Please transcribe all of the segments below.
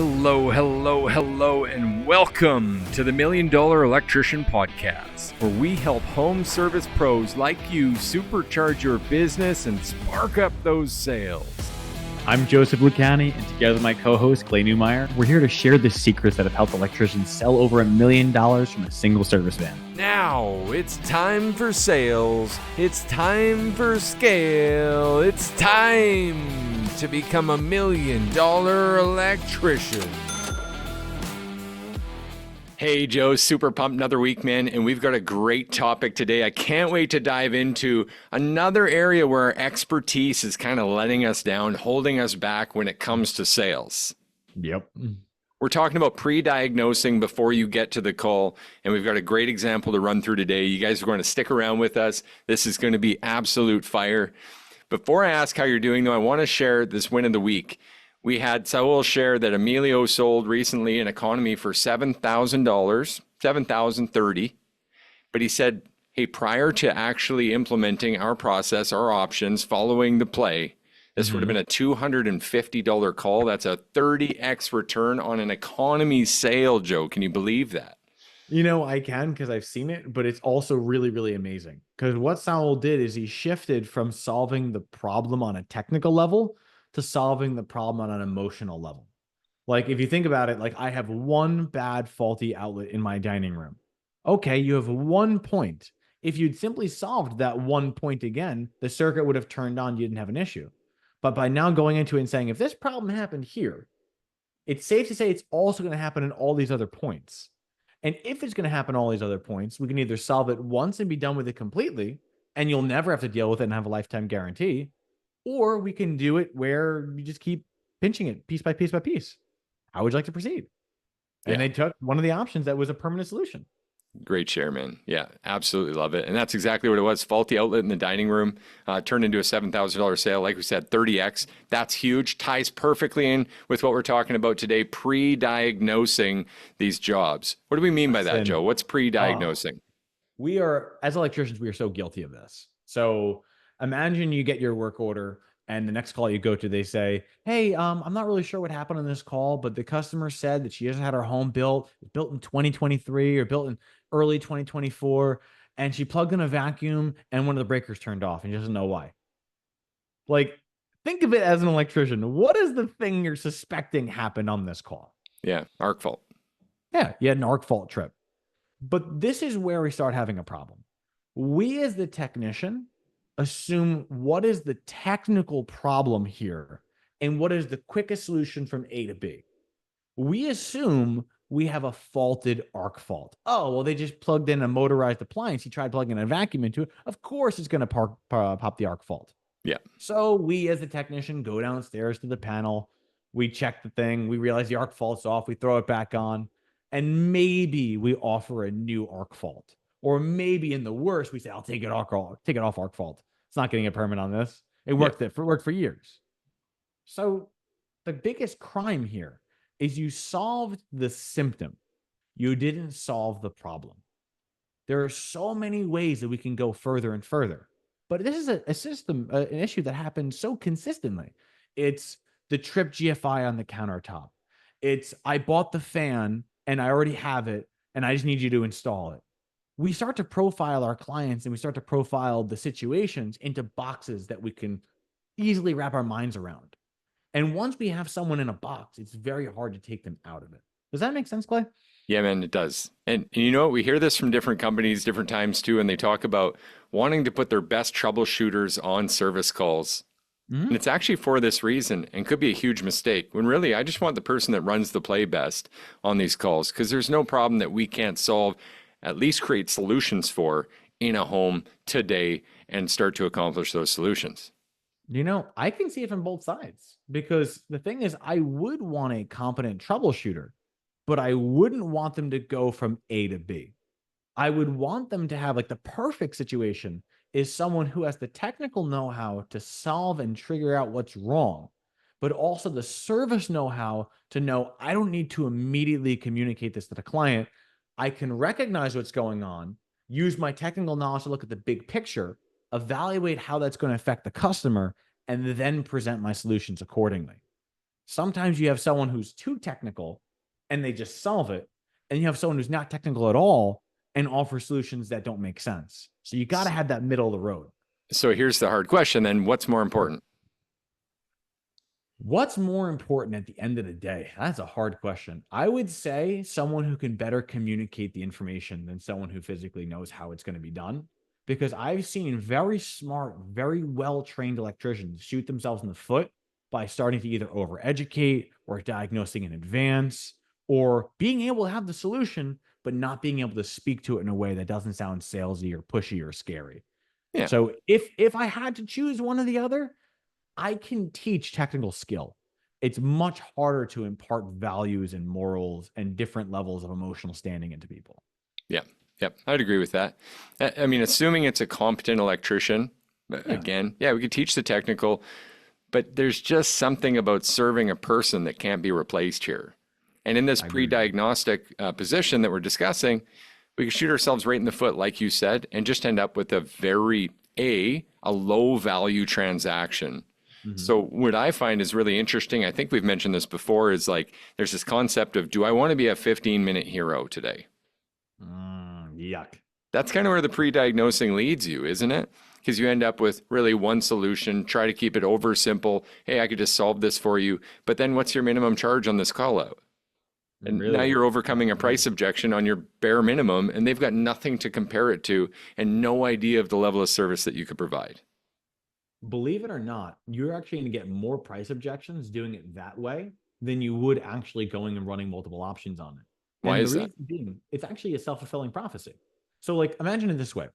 Hello, and welcome to the $1 Million Electrician Podcast, where we help home service pros like you supercharge your business and spark up those sales. I'm Joseph Lucani, and together with my co-host, Clay Newmeyer, we're here to share the secrets that have helped electricians sell over $1 million from a single service van. Now, it's time for sales. It's time for scale. It's time to become $1 million electrician. Hey, Joe, super pumped, another week, man, and we've got a great topic today. I can't wait to dive into another area where our expertise is kind of letting us down, holding us back when it comes to sales. Yep. We're talking about pre-diagnosing before you get to the call, and we've got a great example to run through today. You guys are going to stick around with us. This is going to be absolute fire. Before I ask how you're doing, though, I want to share this win of the week. We had Saul share that Emilio sold recently an economy for $7,000, $7,030. But he said, hey, prior to actually implementing our process, our options, following the play, this would have been a $250 call. That's a 30x return on an economy sale, Joe. Can you believe that? You know, I can because I've seen it, but it's also really, really amazing. Because what Saul did is he shifted from solving the problem on a technical level to solving the problem on an emotional level. Like, if you think about it, like I have one bad faulty outlet in my dining room. Okay, you have 1 point. If you'd simply solved that 1 point again, the circuit would have turned on, you didn't have an issue. But by now going into it and saying, if this problem happened here, it's safe to say it's also going to happen in all these other points. And if it's going to happen all these other points, we can either solve it once and be done with it completely, and you'll never have to deal with it and have a lifetime guarantee, or we can do it where you just keep pinching it piece by piece by piece. How would you like to proceed? And they took one of the options that was a permanent solution. Great share, man. Yeah, absolutely love it. And that's exactly what it was. Faulty outlet in the dining room turned into a $7,000 sale. Like we said, 30x. That's huge. Ties perfectly in with what we're talking about today, pre-diagnosing these jobs. What do we mean by that, Joe? What's pre-diagnosing? We are, as electricians, we are so guilty of this. So imagine you get your work order and the next call you go to, they say, hey, I'm not really sure what happened on this call, but the customer said that she hasn't had her home built in 2023 or built in early 2024. And she plugged in a vacuum and one of the breakers turned off and she doesn't know why. Like, think of it as an electrician. What is the thing you're suspecting happened on this call? Yeah, arc fault. Yeah, you had an arc fault trip. But this is where we start having a problem. We as the technician assume what is the technical problem here and what is the quickest solution from A to B. We assume we have a faulted arc fault. Oh, well, they just plugged in a motorized appliance. He tried plugging a vacuum into it. Of course, it's going to pop the arc fault. Yeah. So we as the technician go downstairs to the panel. We check the thing. We realize the arc fault's off. We throw it back on. And maybe we offer a new arc fault. Or maybe in the worst, we say, I'll take it off arc fault. It's not getting a permit on this. It worked for years. So the biggest crime here is you solved the symptom. You didn't solve the problem. There are so many ways that we can go further and further. But this is an issue that happens so consistently. It's the trip GFI on the countertop. It's I bought the fan and I already have it and I just need you to install it. We start to profile our clients and we start to profile the situations into boxes that we can easily wrap our minds around. And once we have someone in a box, it's very hard to take them out of it. Does that make sense, Clay? Yeah, man, it does. And you know what? We hear this from different companies, different times too, and they talk about wanting to put their best troubleshooters on service calls. And it's actually for this reason and could be a huge mistake when really I just want the person that runs the play best on these calls because there's no problem that we can't solve, at least create solutions for in a home today and start to accomplish those solutions. You know, I can see it from both sides because the thing is I would want a competent troubleshooter, but I wouldn't want them to go from A to B. I would want them to have like the perfect situation is someone who has the technical know-how to solve and trigger out what's wrong, but also the service know-how to know I don't need to immediately communicate this to the client. I can recognize what's going on, use my technical knowledge to look at the big picture, evaluate how that's going to affect the customer, and then present my solutions accordingly. Sometimes you have someone who's too technical and they just solve it. And you have someone who's not technical at all and offer solutions that don't make sense. So you got to have that middle of the road. So here's the hard question then. What's more important? What's more important at the end of the day? That's a hard question. I would say someone who can better communicate the information than someone who physically knows how it's going to be done. Because I've seen very smart, very well trained electricians shoot themselves in the foot by starting to either overeducate or diagnosing in advance or being able to have the solution, but not being able to speak to it in a way that doesn't sound salesy or pushy or scary. Yeah. So if I had to choose one or the other, I can teach technical skill. It's much harder to impart values and morals and different levels of emotional standing into people. Yeah. Yep. I'd agree with that. I mean, assuming it's a competent electrician, again, yeah, we could teach the technical, but there's just something about serving a person that can't be replaced here. And in this pre-diagnostic position that we're discussing, we can shoot ourselves right in the foot, like you said, and just end up with a low value transaction. So what I find is really interesting, I think we've mentioned this before, is like there's this concept of, do I want to be a 15-minute hero today? Yuck. That's kind of where the pre-diagnosing leads you, isn't it? Because you end up with really one solution, try to keep it over simple. Hey, I could just solve this for you. But then what's your minimum charge on this call out? And now you're overcoming a price objection on your bare minimum, and they've got nothing to compare it to and no idea of the level of service that you could provide. Believe it or not, you're actually going to get more price objections doing it that way than you would actually going and running multiple options on it. Why And is the that? reason being, it's actually a self-fulfilling prophecy. So like, imagine it this way.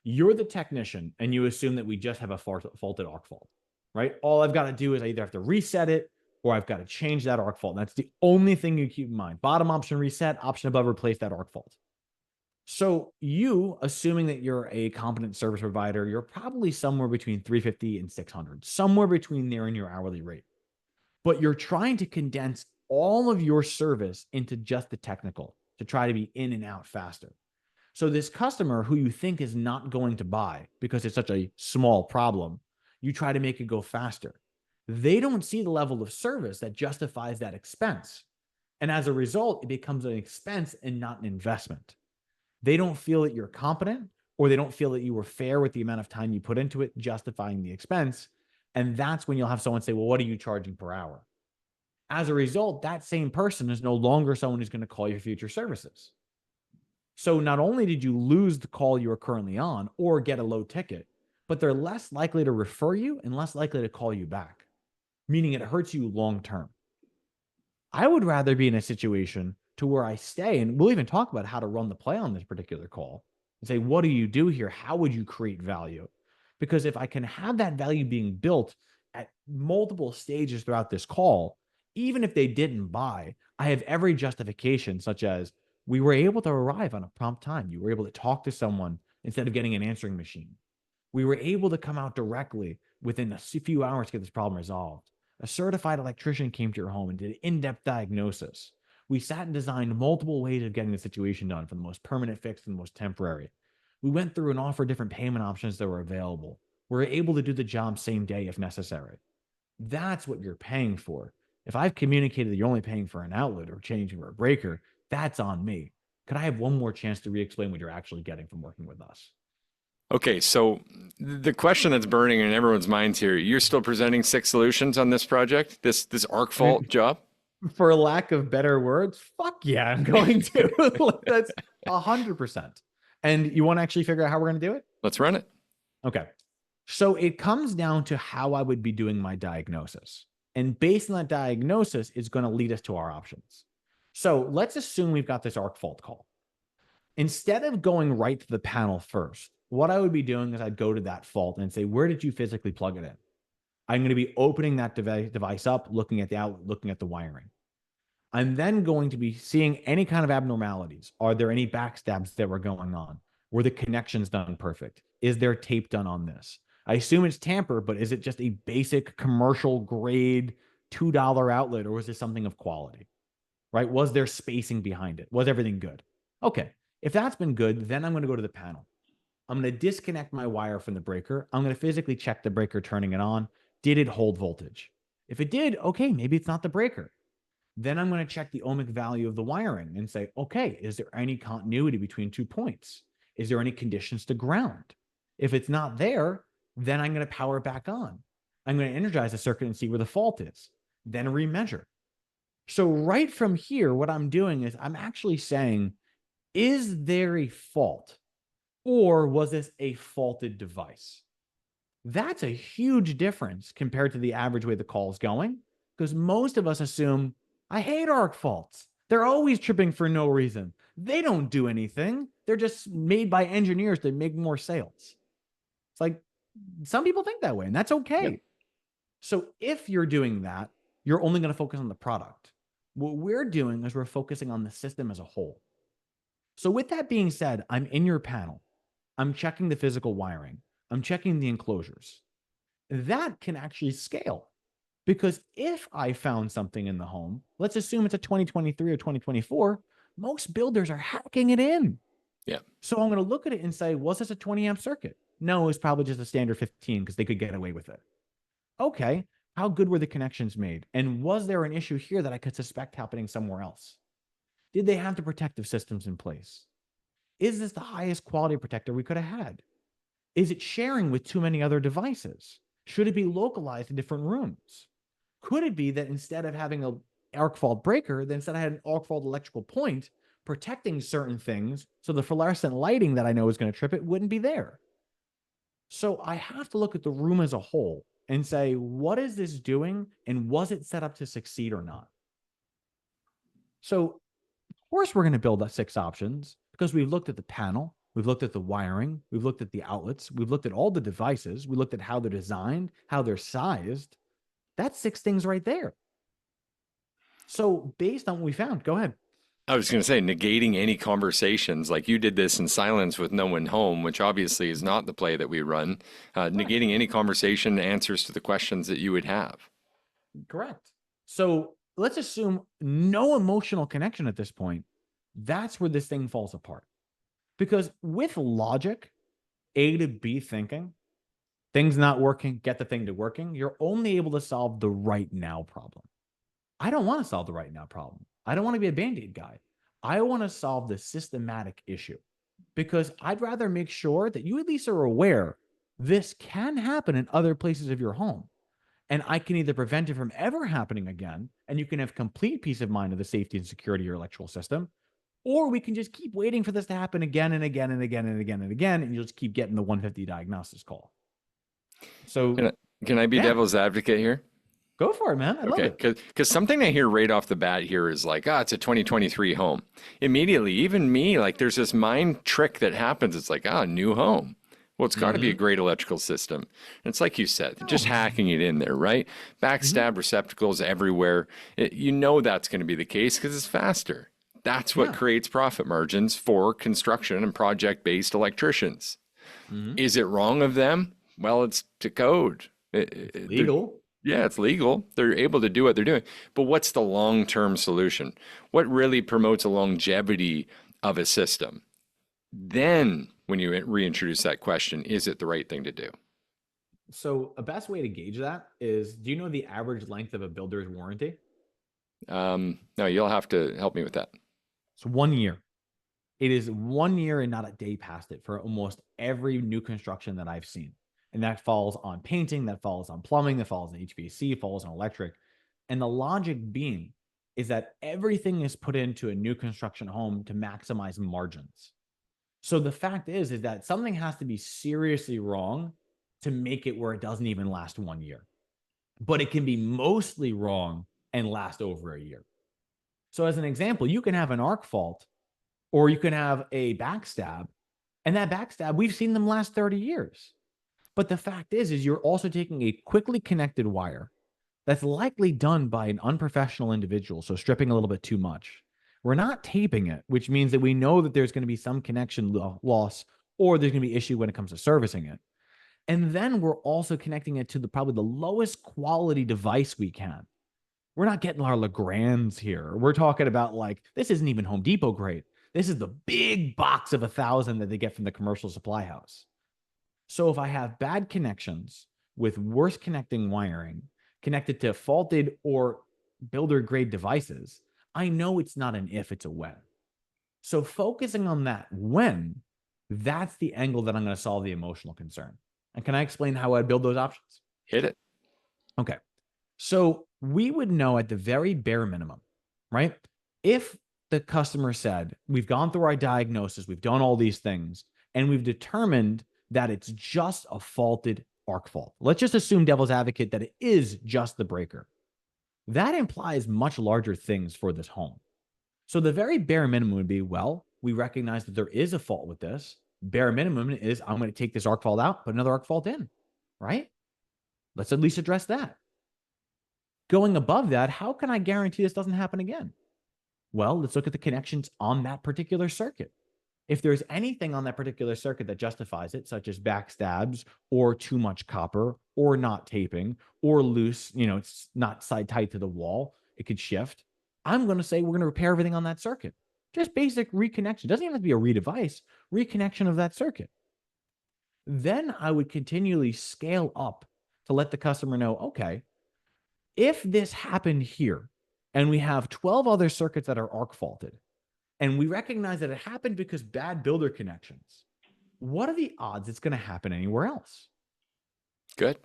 You're the technician and you assume that we just have a faulted arc fault, right? All I've got to do is I either have to reset it or I've got to change that arc fault. And that's the only thing you keep in mind. Bottom option, reset, option above, replace that arc fault. So you, assuming that you're a competent service provider, you're probably somewhere between 350 and 600, somewhere between there in your hourly rate. But you're trying to condense all of your service into just the technical to try to be in and out faster. So this customer who you think is not going to buy because it's such a small problem, you try to make it go faster. They don't see the level of service that justifies that expense. And as a result, it becomes an expense and not an investment. They don't feel that you're competent, or they don't feel that you were fair with the amount of time you put into it, justifying the expense. And that's when you'll have someone say, well, what are you charging per hour? As a result, that same person is no longer someone who's going to call your future services. So not only did you lose the call you are currently on or get a low ticket, but they're less likely to refer you and less likely to call you back, meaning it hurts you long term. I would rather be in a situation to where I stay, and we'll even talk about how to run the play on this particular call and say, what do you do here? How would you create value? Because if I can have that value being built at multiple stages throughout this call, even if they didn't buy, I have every justification, such as we were able to arrive on a prompt time. You were able to talk to someone instead of getting an answering machine. We were able to come out directly within a few hours to get this problem resolved. A certified electrician came to your home and did an in-depth diagnosis. We sat and designed multiple ways of getting the situation done, from the most permanent fix to the most temporary. We went through and offered different payment options that were available. We were able to do the job same day if necessary. That's what you're paying for. If I've communicated that you're only paying for an outlet or changing for a breaker, that's on me. Could I have one more chance to re-explain what you're actually getting from working with us? Okay, so the question that's burning in everyone's minds here, you're still presenting 6 solutions on this project, this arc fault job? For lack of better words, fuck yeah, I'm going to. That's 100%. And you want to actually figure out how we're going to do it? Let's run it. Okay. So it comes down to how I would be doing my diagnosis. And based on that diagnosis is going to lead us to our options. So let's assume we've got this arc fault call. Instead of going right to the panel first, what I would be doing is I'd go to that fault and say, where did you physically plug it in? I'm going to be opening that device up, looking at the outlet, looking at the wiring. I'm then going to be seeing any kind of abnormalities. Are there any backstabs that were going on? Were the connections done perfect? Is there tape done on this? I assume it's tamper, but is it just a basic commercial grade $2 outlet, or was this something of quality? Right? Was there spacing behind it? Was everything good? Okay. If that's been good, then I'm going to go to the panel. I'm going to disconnect my wire from the breaker. I'm going to physically check the breaker, turning it on. Did it hold voltage? If it did, okay, maybe it's not the breaker. Then I'm going to check the ohmic value of the wiring and say, okay, is there any continuity between 2 points? Is there any conditions to ground? If it's not there, then I'm going to power it back on. I'm going to energize the circuit and see where the fault is, then remeasure. So right from here, what I'm doing is I'm actually saying, is there a fault, or was this a faulted device? That's a huge difference compared to the average way the call is going, because most of us assume, I hate arc faults. They're always tripping for no reason. They don't do anything. They're just made by engineers to make more sales. It's like, some people think that way, and that's okay. Yep. So if you're doing that, you're only going to focus on the product. What we're doing is we're focusing on the system as a whole. So with that being said, I'm in your panel. I'm checking the physical wiring. I'm checking the enclosures. That can actually scale, because if I found something in the home, let's assume it's a 2023 or 2024, most builders are hacking it in. Yeah. So I'm going to look at it and say, was this a 20 amp circuit? No, it's probably just a standard 15 because they could get away with it. Okay. How good were the connections made? And was there an issue here that I could suspect happening somewhere else? Did they have the protective systems in place? Is this the highest quality protector we could have had? Is it sharing with too many other devices? Should it be localized in different rooms? Could it be that instead of having an arc fault breaker, then instead I had an arc fault electrical point protecting certain things, so the fluorescent lighting that I know is going to trip it wouldn't be there? So I have to look at the room as a whole and say, what is this doing? And was it set up to succeed or not? So of course we're going to build 6 options, because we've looked at the panel, we've looked at the wiring, we've looked at the outlets, we've looked at all the devices, we looked at how they're designed, how they're sized. That's 6 things right there. So based on what we found, go ahead. I was going to say, negating any conversations, like you did this in silence with no one home, which obviously is not the play that we run. Negating any conversation, answers to the questions that you would have. Correct. So let's assume no emotional connection at this point. That's where this thing falls apart. Because with logic, A to B thinking, things not working, get the thing to working, you're only able to solve the right now problem. I don't want to solve the right now problem. I don't want to be a Band-Aid guy. I want to solve the systematic issue, because I'd rather make sure that you at least are aware this can happen in other places of your home. And I can either prevent it from ever happening again, and you can have complete peace of mind of the safety and security of your electrical system, or we can just keep waiting for this to happen again and again and again and again and again, and you'll just keep getting the 150 diagnostics call. So can I be devil's advocate here? Go for it, man. I love it. Because something I hear right off the bat here is like, it's a 2023 home. Immediately, even me, like there's this mind trick that happens. It's like, new home. Well, it's got to be a great electrical system. And it's like you said, just hacking it in there, right? Backstab receptacles everywhere. You know that's going to be the case because it's faster. That's what creates profit margins for construction and project-based electricians. Is it wrong of them? Well, it's to code. It's legal. Yeah, it's legal. They're able to do what they're doing. But what's the long-term solution? What really promotes a longevity of a system? Then when you reintroduce that question, is it the right thing to do? So a best way to gauge that is, do you know the average length of a builder's warranty? No, you'll have to help me with that. It's 1 year. It is 1 year and not a day past it for almost every new construction that I've seen. And that falls on painting, that falls on plumbing, that falls on HVAC, falls on electric. And the logic being is that everything is put into a new construction home to maximize margins. So the fact is that something has to be seriously wrong to make it where it doesn't even last 1 year. But it can be mostly wrong and last over a year. So as an example, you can have an arc fault, or you can have a backstab, and that backstab, we've seen them last 30 years. But the fact is you're also taking a quickly connected wire that's likely done by an unprofessional individual, so stripping a little bit too much. We're not taping it, which means that we know that there's going to be some connection loss, or there's going to be issue when it comes to servicing it. And then we're also connecting it to probably the lowest quality device we can. We're not getting our Legrands here. We're talking about this isn't even Home Depot grade. This is the big box of 1,000 that they get from the commercial supply house. So if I have bad connections with worse connecting wiring, connected to faulted or builder grade devices, I know it's not an if, it's a when. So focusing on that when, that's the angle that I'm going to solve the emotional concern. And can I explain how I build those options? Hit it. Okay. So we would know at the very bare minimum, right? If the customer said, we've gone through our diagnosis, we've done all these things, and we've determined that it's just a faulted arc fault. Let's just assume devil's advocate that it is just the breaker. That implies much larger things for this home. So the very bare minimum would be, well, we recognize that there is a fault with this. Bare minimum is I'm going to take this arc fault out, put another arc fault in, right? Let's at least address that. Going above that, how can I guarantee this doesn't happen again? Well, let's look at the connections on that particular circuit. If there's anything on that particular circuit that justifies it, such as backstabs or too much copper or not taping or loose, it's not side tight to the wall, it could shift. I'm going to say we're going to repair everything on that circuit. Just basic reconnection. It doesn't even have to be a redevice, reconnection of that circuit. Then I would continually scale up to let the customer know, okay, if this happened here and we have 12 other circuits that are arc faulted, and we recognize that it happened because bad builder connections, what are the odds it's going to happen anywhere else? Good.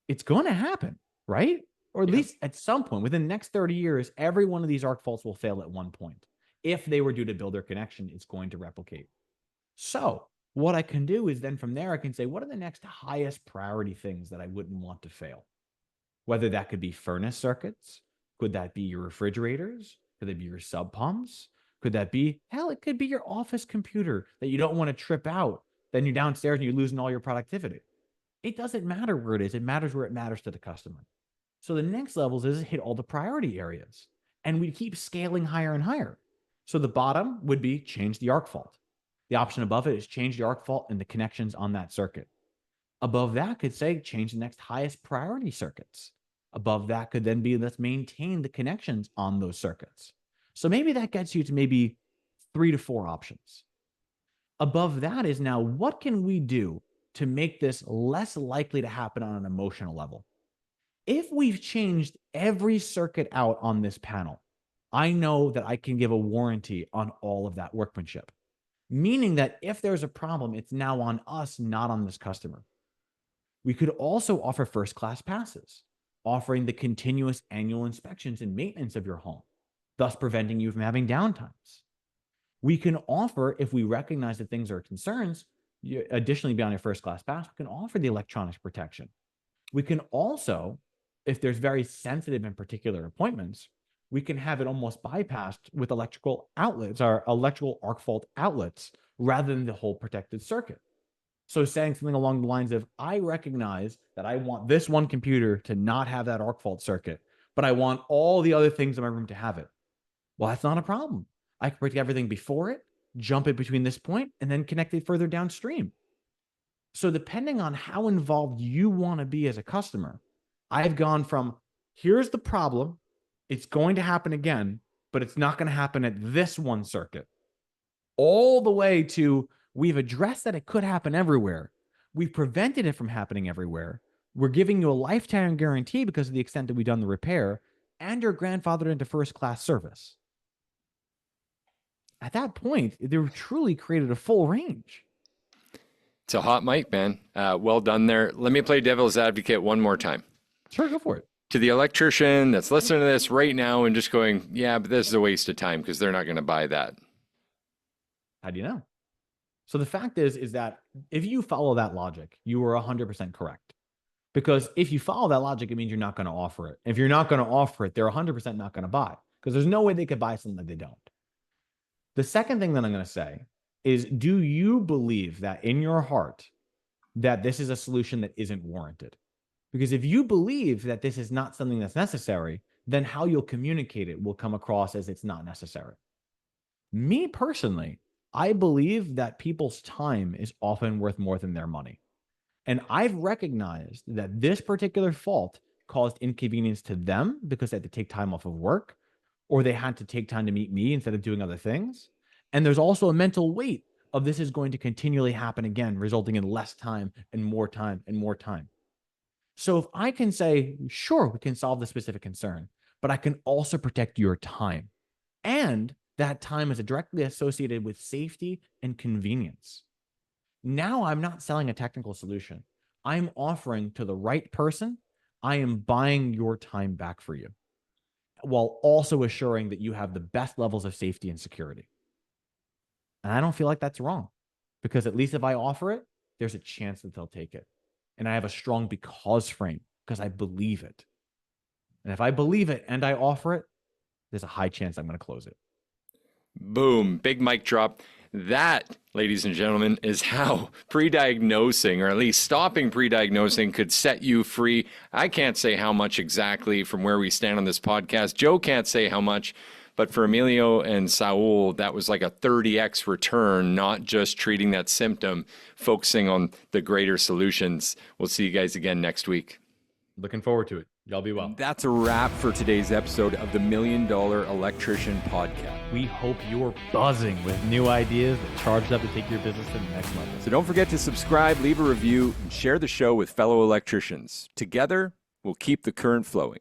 It's going to happen, right? Or at least at some point within the next 30 years, every one of these arc faults will fail at one point. If they were due to builder connection, it's going to replicate. So what I can do is then from there, I can say, what are the next highest priority things that I wouldn't want to fail? Whether that could be furnace circuits, could that be your refrigerators? Could they be your sub pumps? Could that be, hell, it could be your office computer that you don't want to trip out. Then you're downstairs and you're losing all your productivity. It doesn't matter where it is. It matters where it matters to the customer. So the next levels is hit all the priority areas. And we keep scaling higher and higher. So the bottom would be change the arc fault. The option above it is change the arc fault and the connections on that circuit. Above that could say change the next highest priority circuits. Above that could then be let's maintain the connections on those circuits. So maybe that gets you to maybe 3 to 4 options. Above that is now what can we do to make this less likely to happen on an emotional level? If we've changed every circuit out on this panel, I know that I can give a warranty on all of that workmanship, meaning that if there's a problem, it's now on us, not on this customer. We could also offer first-class passes, offering the continuous annual inspections and maintenance of your home, thus preventing you from having downtimes. We can offer, if we recognize that things are concerns, additionally beyond your first-class pass, we can offer the electronics protection. We can also, if there's very sensitive and particular appointments, we can have it almost bypassed with electrical outlets or electrical arc fault outlets rather than the whole protected circuit. So saying something along the lines of, I recognize that I want this one computer to not have that arc fault circuit, but I want all the other things in my room to have it. Well, that's not a problem. I can protect everything before it, jump it between this point, and then connect it further downstream. So depending on how involved you want to be as a customer, I've gone from here's the problem, it's going to happen again, but it's not going to happen at this one circuit, all the way to we've addressed that it could happen everywhere. We've prevented it from happening everywhere. We're giving you a lifetime guarantee because of the extent that we've done the repair, and you're grandfathered into first-class service. At that point, they've truly created a full range. It's a hot mic, man. Well done there. Let me play devil's advocate one more time. Sure, go for it. To the electrician that's listening to this right now and just going, yeah, but this is a waste of time because they're not going to buy that. How do you know? So the fact is that if you follow that logic, you are 100% correct. Because if you follow that logic, it means you're not going to offer it. If you're not going to offer it, they're 100% not going to buy because there's no way they could buy something that they don't. The second thing that I'm going to say is, do you believe that in your heart that this is a solution that isn't warranted? Because if you believe that this is not something that's necessary, then how you'll communicate it will come across as it's not necessary. Me personally, I believe that people's time is often worth more than their money. And I've recognized that this particular fault caused inconvenience to them because they had to take time off of work, or they had to take time to meet me instead of doing other things. And there's also a mental weight of this is going to continually happen again, resulting in less time and more time and more time. So if I can say, sure, we can solve the specific concern, but I can also protect your time. And that time is directly associated with safety and convenience. Now I'm not selling a technical solution. I'm offering to the right person, I am buying your time back for you, while also assuring that you have the best levels of safety and security. And I don't feel like that's wrong, because at least if I offer it, there's a chance that they'll take it. And I have a strong because frame because I believe it. And if I believe it and I offer it, there's a high chance I'm going to close it. Boom, big mic drop. That, ladies and gentlemen, is how pre-diagnosing, or at least stopping pre-diagnosing, could set you free. I can't say how much exactly from where we stand on this podcast. Joe can't say how much, but for Emilio and Saul, that was like a 30x return, not just treating that symptom, focusing on the greater solutions. We'll see you guys again next week. Looking forward to it. Y'all be well. That's a wrap for today's episode of the $1 Million Electrician podcast. We hope you're buzzing with new ideas that charged up to take your business to the next level. So don't forget to subscribe, leave a review, and share the show with fellow electricians. Together, we'll keep the current flowing.